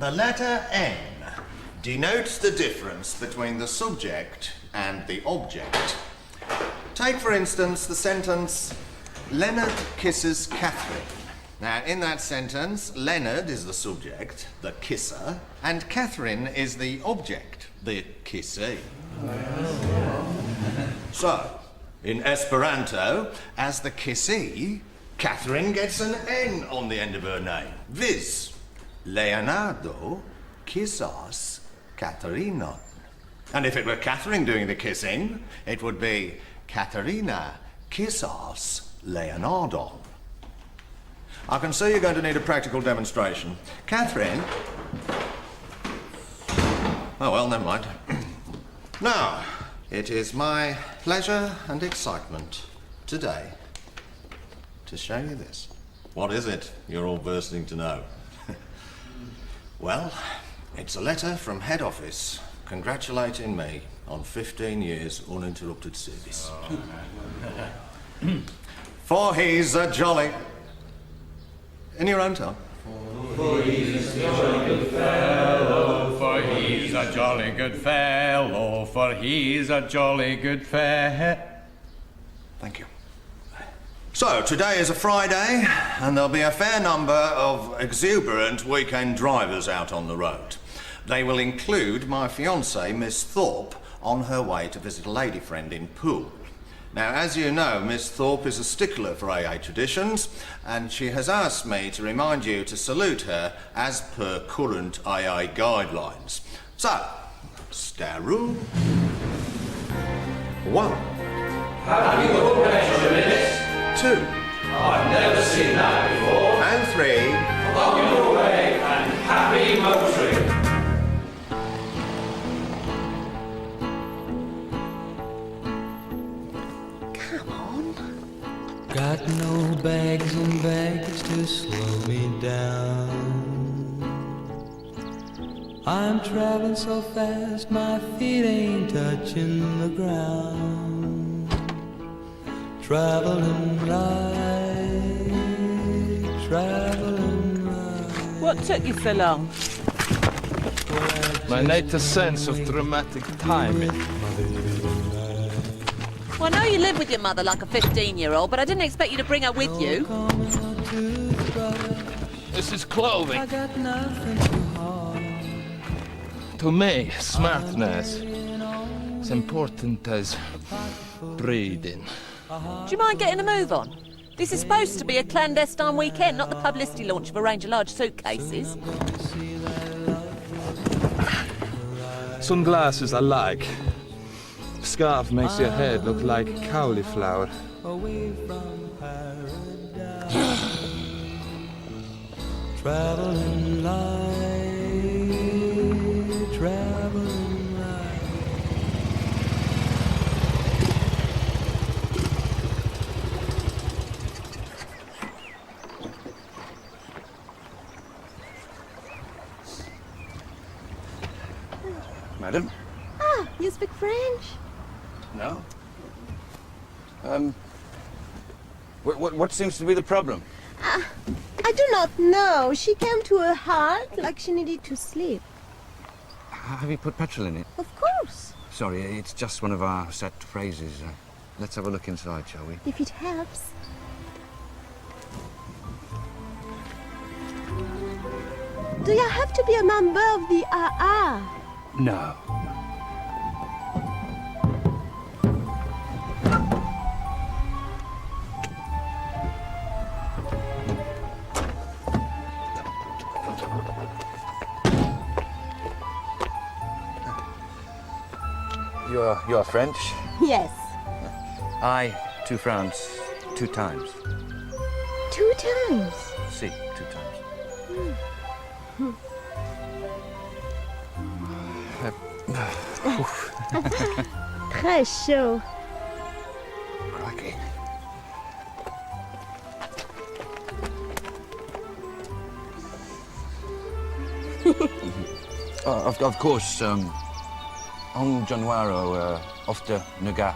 The letter N denotes the difference between the subject and the object. Take, for instance, the sentence, Leonard kisses Catherine. Now, in that sentence, Leonard is the subject, the kisser, and Catherine is the object, the kissee. So, in Esperanto, as the kissee, Catherine gets an N on the end of her name. Viz. Leonardo kisses Katerina. And if it were Catherine doing the kissing, it would be Katerina kisses Leonardo. I can see you're going to need a practical demonstration. Catherine? Oh, well, never mind. Now, it is my pleasure and excitement today to show you this. What is it? You're all bursting to know. Well, it's a letter from head office congratulating me on 15 years uninterrupted service. For he's a jolly... In your own time. For he's a jolly good fellow, for he's a jolly good fellow, for he's a jolly good fellow. Thank you. So, today is a Friday, and there'll be a fair number of exuberant weekend drivers out on the road. They will include my fiancée, Miss Thorpe, on her way to visit a lady friend in Poole. Now, as you know, Miss Thorpe is a stickler for AA traditions, and she has asked me to remind you to salute her as per current AA guidelines. So, Staru. 1. Have you got a pleasure in it? 2. I've never seen that before. And 3. On your way and happy motoring. Got no bags and bags to slow me down. I'm traveling so fast, my feet ain't touching the ground. Traveling light, traveling light. What took you so long? My innate sense of dramatic timing. Well, I know you live with your mother like a 15-year-old, but I didn't expect you to bring her with you. This is clothing. I got nothing to hide. To me, smartness is important as breathing. Do you mind getting a move on? This is supposed to be a clandestine weekend, not the publicity launch of a range of large suitcases. Sunglasses I like. Scarf makes your head look like cauliflower. Away from paradise. Traveling light, traveling light. Madam? Ah, you speak French? No. What seems to be the problem? I do not know. She came to her heart like she needed to sleep. Have you put petrol in it? Of course. Sorry, it's just one of our set phrases. Let's have a look inside, shall we? If it helps. Do you have to be a member of the AA? No. You're French? Yes. I, to France, 2 times. 2 times. Si, 2 times. Très chaud. Crikey. Of course, en Januaro, ofte Naga.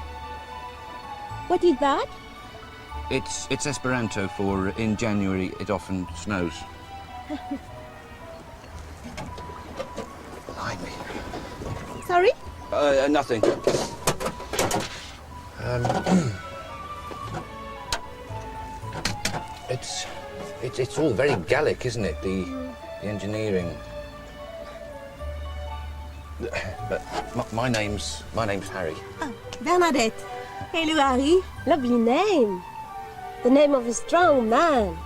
What is that? It's Esperanto for in January it often snows. Sorry? Nothing. It's all very Gallic, isn't it? The engineering. But my name's Harry. Oh, Bernadette. Hello, Harry. Lovely name. The name of a strong man.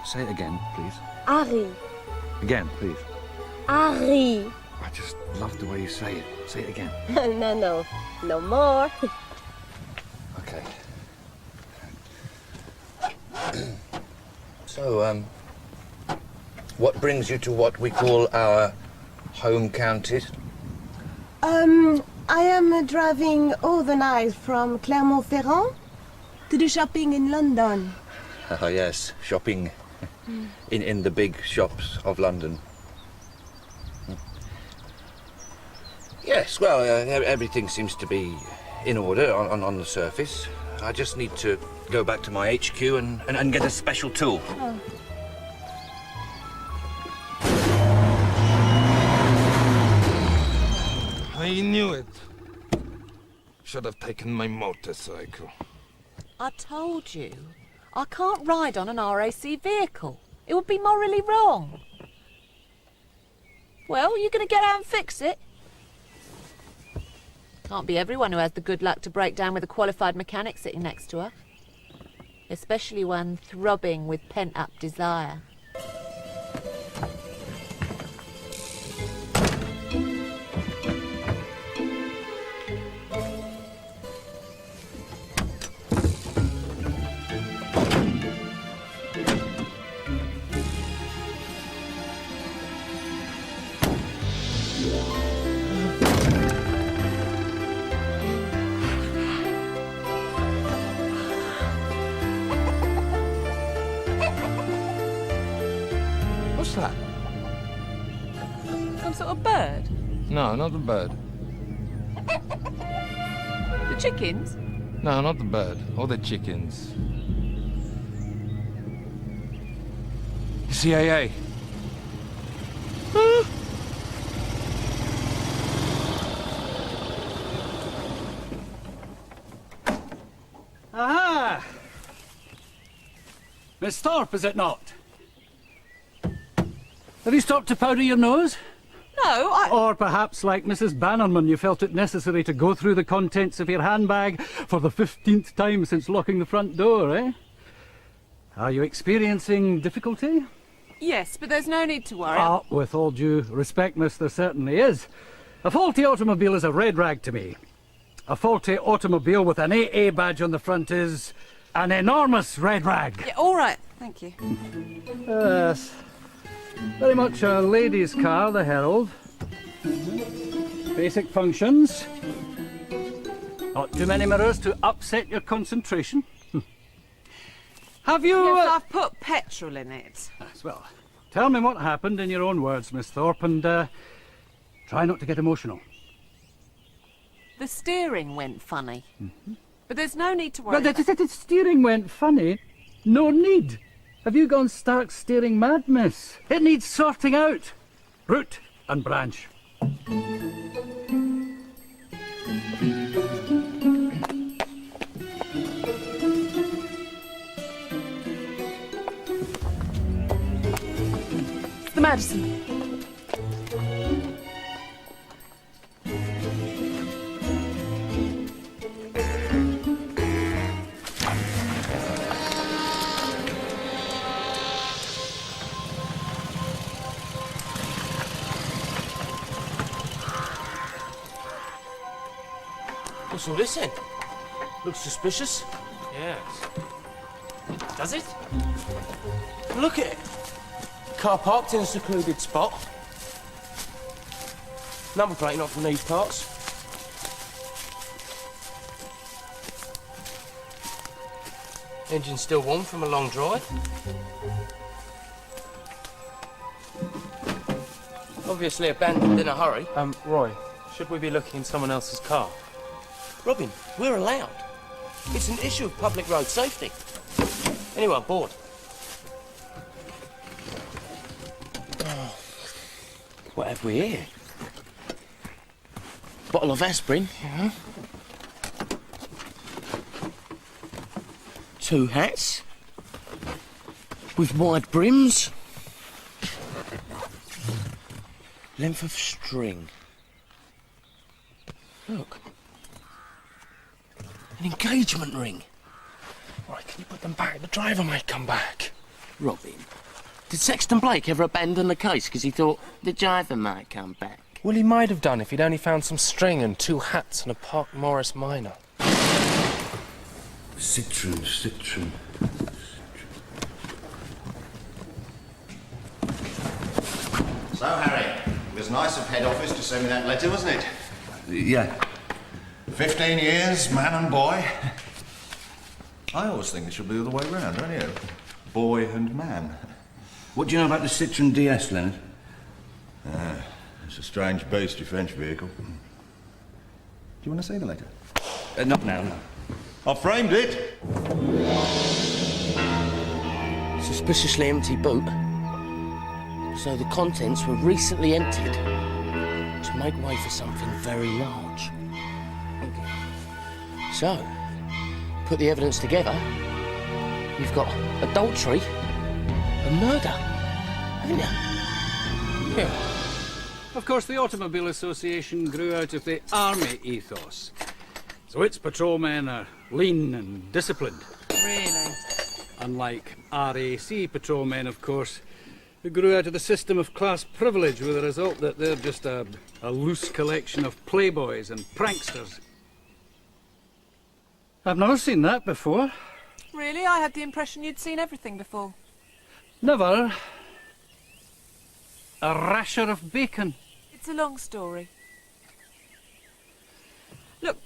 Say it again, please. Harry. Again, please. Harry. I just love the way you say it. Say it again. No. No more. Okay. So, what brings you to what we call our home counties? I am driving overnight from Clermont-Ferrand to do shopping in London. Oh, yes, shopping in the big shops of London. Yes, well, everything seems to be in order on the surface. I just need to go back to my HQ and get a special tool. Oh. I knew it. Should have taken my motorcycle. I told you, I can't ride on an RAC vehicle. It would be morally wrong. Well, you going to get out and fix it? Can't be everyone who has the good luck to break down with a qualified mechanic sitting next to her. Especially one throbbing with pent-up desire. What's that? Some sort of bird? No, not the bird. The chickens? No, not the bird. Or the chickens. The CIA. Aha! Miss Thorpe, is it not? Have you stopped to powder your nose? No, Or perhaps, like Mrs. Bannerman, you felt it necessary to go through the contents of your handbag for the 15th time since locking the front door, eh? Are you experiencing difficulty? Yes, but there's no need to worry. Ah, with all due respect, miss, there certainly is. A faulty automobile is a red rag to me. A faulty automobile with an AA badge on the front is an enormous red rag. Yeah, all right, thank you. Yes. Very much a lady's car, the Herald. Basic functions. Not too many mirrors to upset your concentration. Have you... Yes, I've put petrol in it. Yes, well, tell me what happened in your own words, Miss Thorpe, and try not to get emotional. The steering went funny. But there's no need to worry. Well, the steering went funny. No need. Have you gone stark steering mad, miss? It needs sorting out. Root and branch. It's the Madison. What's all this then? Looks suspicious. Yes. Does it? Look at it. Car parked in a secluded spot. Number plate not from these parts. Engine still warm from a long drive. Obviously abandoned in a hurry. Roy, should we be looking in someone else's car? Robin, we're allowed. It's an issue of public road safety. Anyway, I'm bored. What have we here? Bottle of aspirin, you know. 2 hats with wide brims. Length of string. Look. An engagement ring. Right, can you put them back? The driver might come back. Robin, did Sexton Blake ever abandon the case because he thought the driver might come back? Well, he might have done if he'd only found some string and 2 hats and a Park Morris minor. Citron. So, Harry, it was nice of head office to send me that letter, wasn't it? Yeah. 15 years, man and boy. I always think it should be the other way round, don't you? Boy and man. What do you know about the Citroen DS, Leonard? It's a strange beast, your French vehicle. Do you want to see the letter? Not now, no. I framed it. Suspiciously empty boot. So the contents were recently emptied to make way for something very large. So, put the evidence together, you've got adultery and murder, haven't you? Yeah. Of course, the Automobile Association grew out of the army ethos. So its patrolmen are lean and disciplined. Really? Unlike RAC patrolmen, of course, who grew out of the system of class privilege with the result that they're just a loose collection of playboys and pranksters. I've never seen that before. Really? I had the impression you'd seen everything before. Never. A rasher of bacon. It's a long story. Look,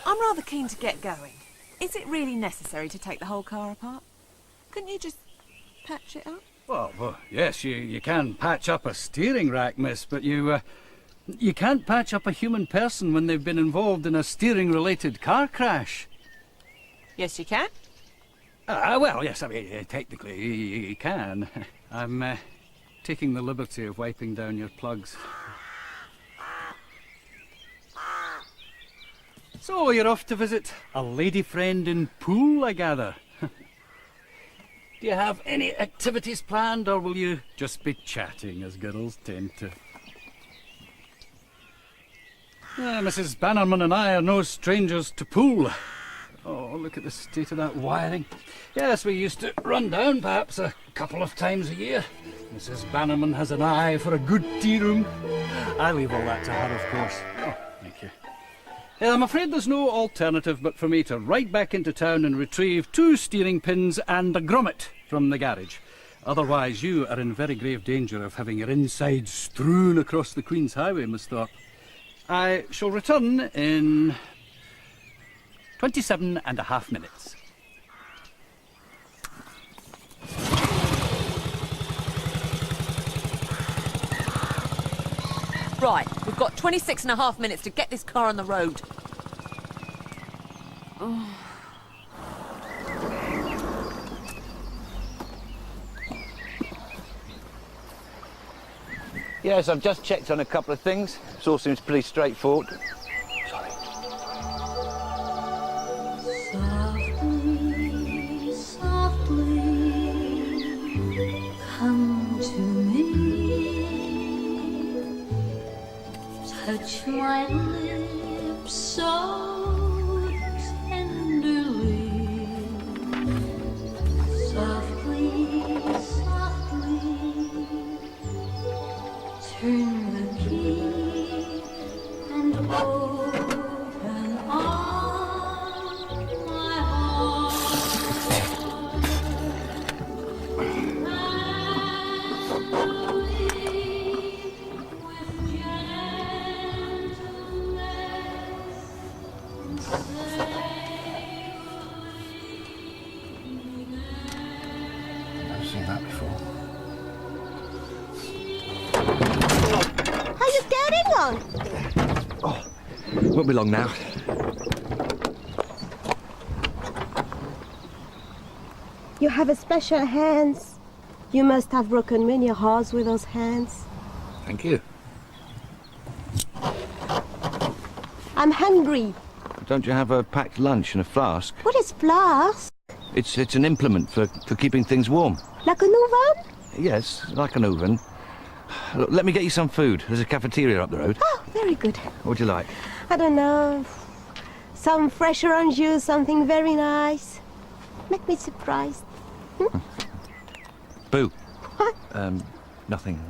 I'm rather keen to get going. Is it really necessary to take the whole car apart? Couldn't you just patch it up? Well, yes, you can patch up a steering rack, miss, but you can't patch up a human person when they've been involved in a steering-related car crash. Yes, you can. Well, yes, I mean, technically, you can. I'm taking the liberty of wiping down your plugs. So, you're off to visit a lady friend in Poole, I gather. Do you have any activities planned, or will you just be chatting, as girls tend to? Mrs. Bannerman and I are no strangers to Poole. Oh, look at the state of that wiring. Yes, we used to run down perhaps a couple of times a year. Mrs. Bannerman has an eye for a good tea room. I leave all that to her, of course. Oh, thank you. I'm afraid there's no alternative but for me to ride back into town and retrieve 2 steering pins and a grommet from the garage. Otherwise, you are in very grave danger of having your insides strewn across the Queen's Highway, Miss Thorpe. I shall return in 27.5 minutes. Right, we've got 26.5 minutes to get this car on the road. Oh. Yes, I've just checked on a couple of things. This all seems pretty straightforward. Sorry. Softly, softly, come to me. Touch my lips so tenderly. Softly, softly, turn the key and open all my heart. Tenderly, with gentleness, say Never seen that before. How you getting on? Won't be long now. You have a special hands. You must have broken many hearts with those hands. Thank you. I'm hungry. Don't you have a packed lunch and a flask? What is flask? It's an implement for keeping things warm. Like an oven? Yes, like an oven. Look, let me get you some food. There's a cafeteria up the road. Oh, very good. What would you like? I don't know. Some fresh orange juice, something very nice. Make me surprised. Boo. What? Nothing.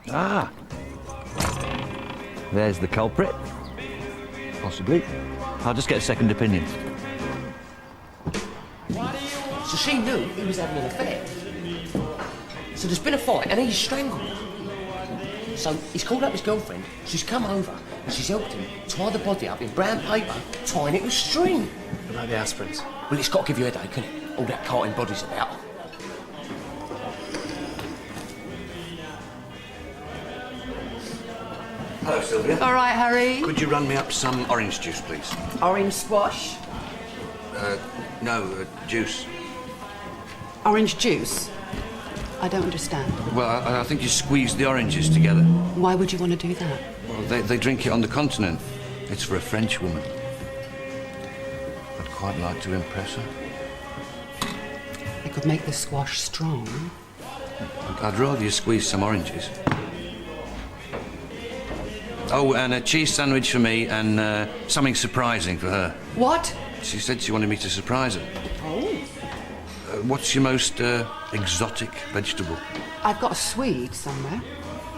Ah! There's the culprit. Possibly. I'll just get a second opinion. So she knew he was having an affair. So there's been a fight and he's strangled her. So he's called up his girlfriend, she's come over and she's helped him tie the body up in brown paper, tying it with string. What about the aspirins? Well, it's got to give you a headache, isn't it? All that carting bodies about. Hello, Sylvia. All right, Harry. Could you run me up some orange juice, please? Orange squash. No, juice. Orange juice. I don't understand. Well, I think you squeeze the oranges together. Why would you want to do that? Well, they drink it on the continent. It's for a French woman. I'd quite like to impress her. I could make the squash strong. I'd rather you squeeze some oranges. Oh, and a cheese sandwich for me and something surprising for her. What? She said she wanted me to surprise her. Oh. What's your most exotic vegetable? I've got a Swede somewhere.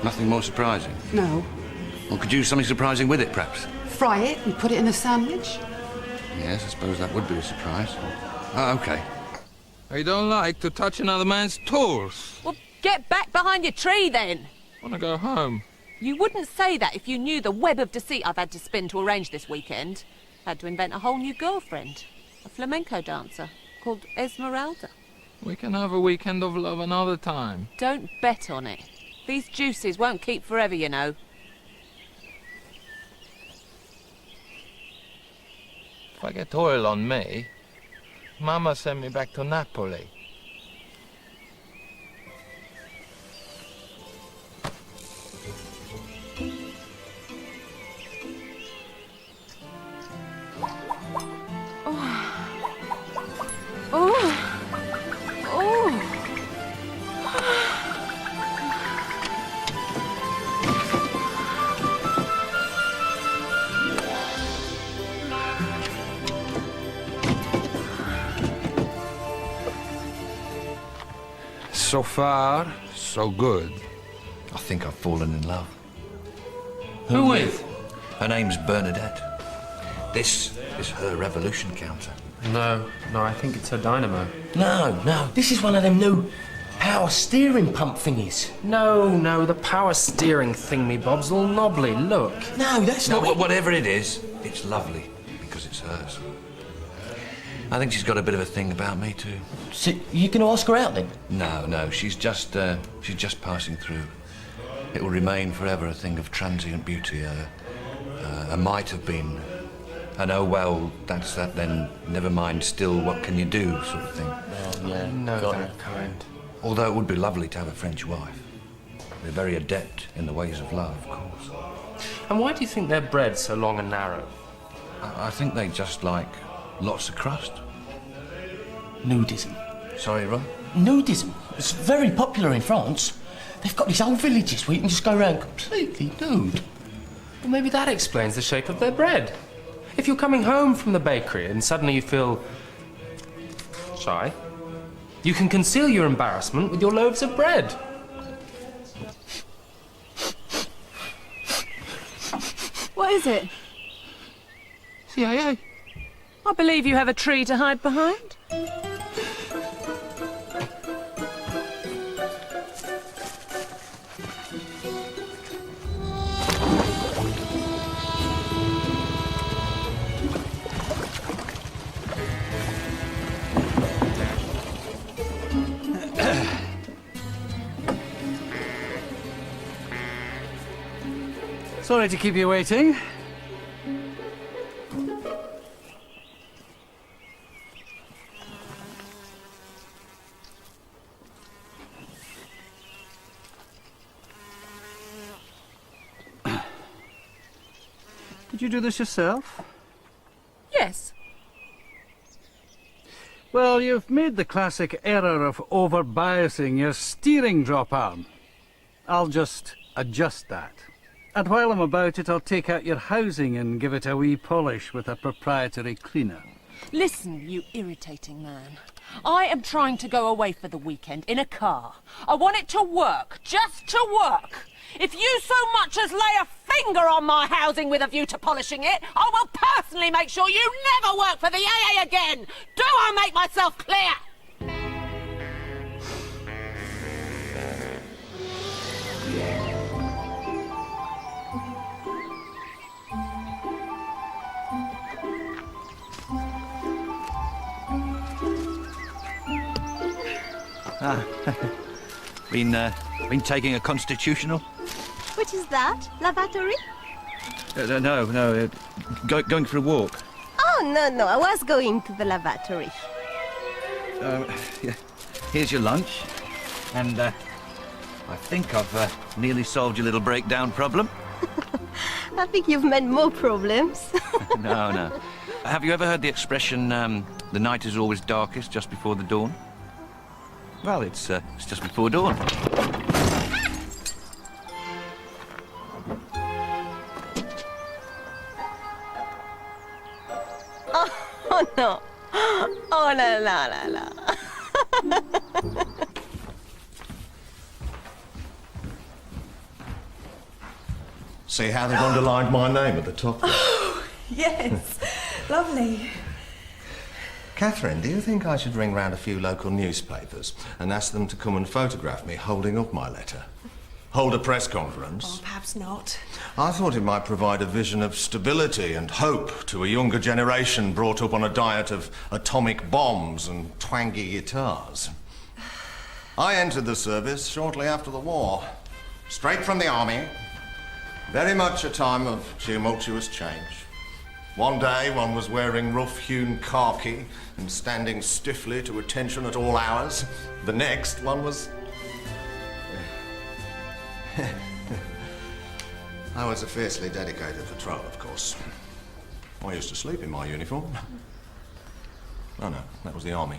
Nothing more surprising? No. Well, could you do something surprising with it, perhaps? Fry it and put it in a sandwich. Yes, I suppose that would be a surprise. Oh, OK. I don't like to touch another man's tools. Well, get back behind your tree then. Want to go home? You wouldn't say that if you knew the web of deceit I've had to spin to arrange this weekend. Had to invent a whole new girlfriend. A flamenco dancer called Esmeralda. We can have a weekend of love another time. Don't bet on it. These juices won't keep forever, you know. If I get oil on me, Mama sent me back to Napoli. So far, so good. I think I've fallen in love. Who with? Her name's Bernadette. This is her revolution counter. No, I think it's her dynamo. No, this is one of them new power steering pump thingies. No, the power steering thingy bob's all knobbly, look. No, that's not it. Whatever it is, it's lovely because it's hers. I think she's got a bit of a thing about me too. So you going to ask her out then? No, she's just passing through. It will remain forever a thing of transient beauty, a might have been, and oh well, that's that then, never mind, still, what can you do, sort of thing. Oh, yeah, No, that kind. Although it would be lovely to have a French wife. They're very adept in the ways of love, of course. And why do you think they're bred so long and narrow? I think they just like lots of crust. Nudism. Sorry, Ron? Nudism. It's very popular in France. They've got these whole villages where you can just go around completely nude. Well, maybe that explains the shape of their bread. If you're coming home from the bakery and suddenly you feel shy, you can conceal your embarrassment with your loaves of bread. What is it? CIA. I believe you have a tree to hide behind. Sorry to keep you waiting. Did you do this yourself? Yes. Well, you've made the classic error of over-biasing your steering drop arm. I'll just adjust that. And while I'm about it, I'll take out your housing and give it a wee polish with a proprietary cleaner. Listen, you irritating man. I am trying to go away for the weekend in a car. I want it to work, just to work. If you so much as lay a finger on my housing with a view to polishing it, I will personally make sure you never work for the AA again. Do I make myself clear? Been taking a constitutional? What is that? Lavatory? No. Going for a walk. Oh, no, I was going to the lavatory. Yeah. Here's your lunch. And I think I've nearly solved your little breakdown problem. I think you've made more problems. No. Have you ever heard the expression, the night is always darkest just before the dawn? Well, it's just before dawn. Oh, no. Oh, la. See how they've underlined my name at the top? Yes, lovely. Catherine, do you think I should ring round a few local newspapers and ask them to come and photograph me holding up my letter? Hold a press conference? Oh, perhaps not. I thought it might provide a vision of stability and hope to a younger generation brought up on a diet of atomic bombs and twangy guitars. I entered the service shortly after the war, straight from the army. Very much a time of tumultuous change. One day, one was wearing rough-hewn khaki and standing stiffly to attention at all hours. The next, one was... I was a fiercely dedicated patrol, of course. I used to sleep in my uniform. Oh, no, that was the army.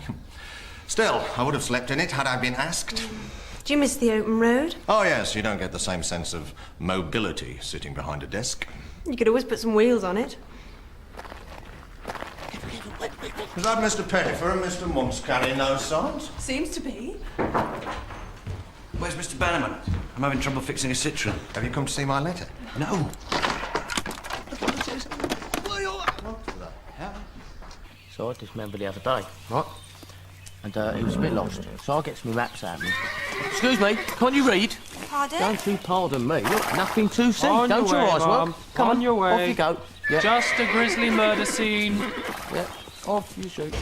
Still, I would have slept in it had I been asked. Do you miss the open road? Oh, yes, you don't get the same sense of mobility sitting behind a desk. You could always put some wheels on it. Is that Mr. Pettifer and Mr. Muntz carrying those signs? Seems to be. Where's Mr. Bannerman? I'm having trouble fixing a Citroen. Have you come to see my letter? No. So I had this member the other day, right? And he was a bit lost. So I get my maps out. Excuse me, can't you read? Pardon? Don't you pardon me. Look, nothing too soon. On Don't your your way, eyes Mum. work. Come On your way. Off you go. Yeah. Just a grisly murder scene. Yeah, off you shoot.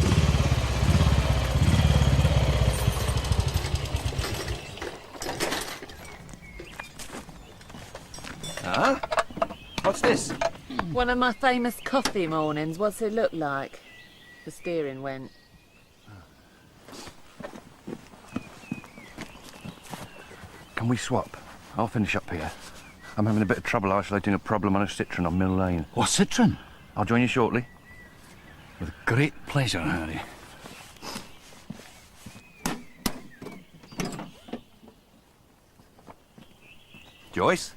Huh? What's this? One of my famous coffee mornings. What's it look like? The steering went. Can we swap? I'll finish up here. I'm having a bit of trouble isolating a problem on a Citroen on Mill Lane. What Citroen? I'll join you shortly. With great pleasure, Harry. Joyce,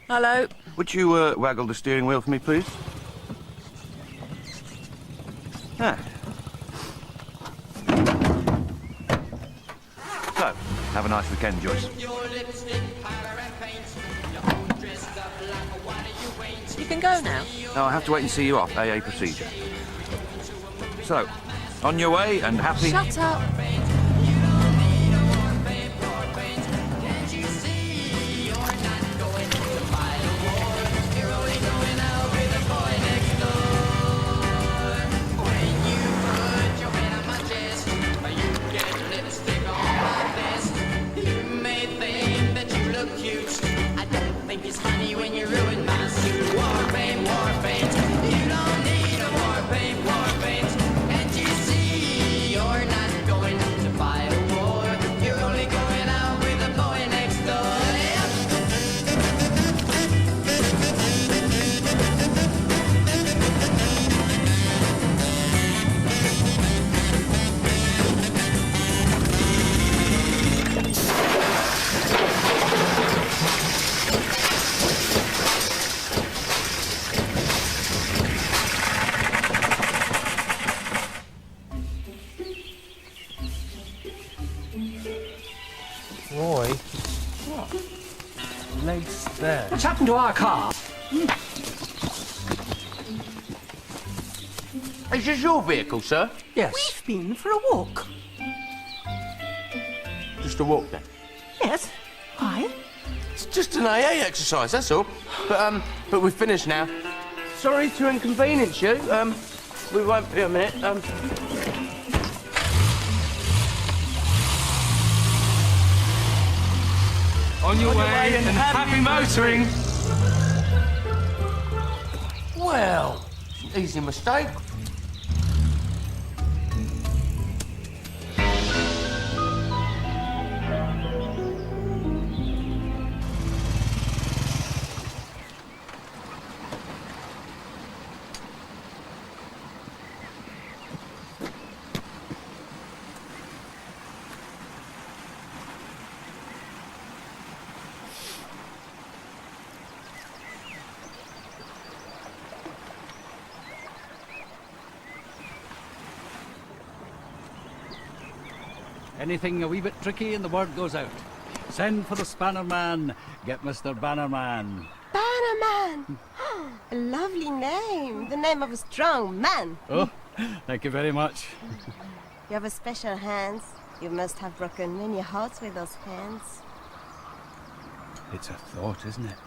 Hello. would you waggle the steering wheel for me, please? Ah. So, have a nice weekend, Joyce. You can go now. No, I have to wait and see you off. AA procedure. So, on your way and happy... Shut up. War paint, and you see you're not going Sorry. What? Legs there. What's happened to our car? Is this your vehicle, sir? Yes. We've been for a walk. Just a walk then. Yes. Why? It's just an AA exercise, that's all. But we've finished now. Sorry to inconvenience you. We won't be a minute. On your way and happy motoring. Well, easy mistake. Anything a wee bit tricky and the word goes out. Send for the Spanner Man. Get Mr. Bannerman. Bannerman! A lovely name. The name of a strong man. Oh, thank you very much. You have a special hands. You must have broken many hearts with those hands. It's a thought, isn't it?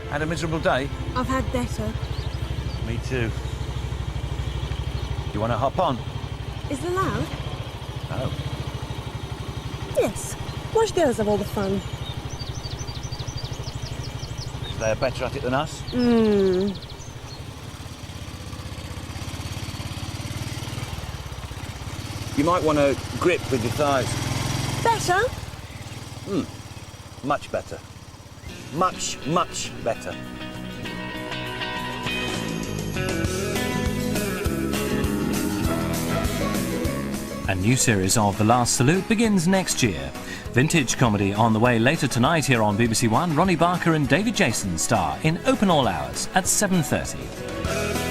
Had a miserable day? I've had better. Me too. You want to hop on? Is it allowed? Oh. Yes. Watch the others have all the fun. Because they're better at it than us? Hmm. You might want to grip with your thighs. Better? Much better. Much, much better. A new series of The Last Salute begins next year. Vintage comedy on the way later tonight here on BBC One. Ronnie Barker and David Jason star in Open All Hours at 7:30.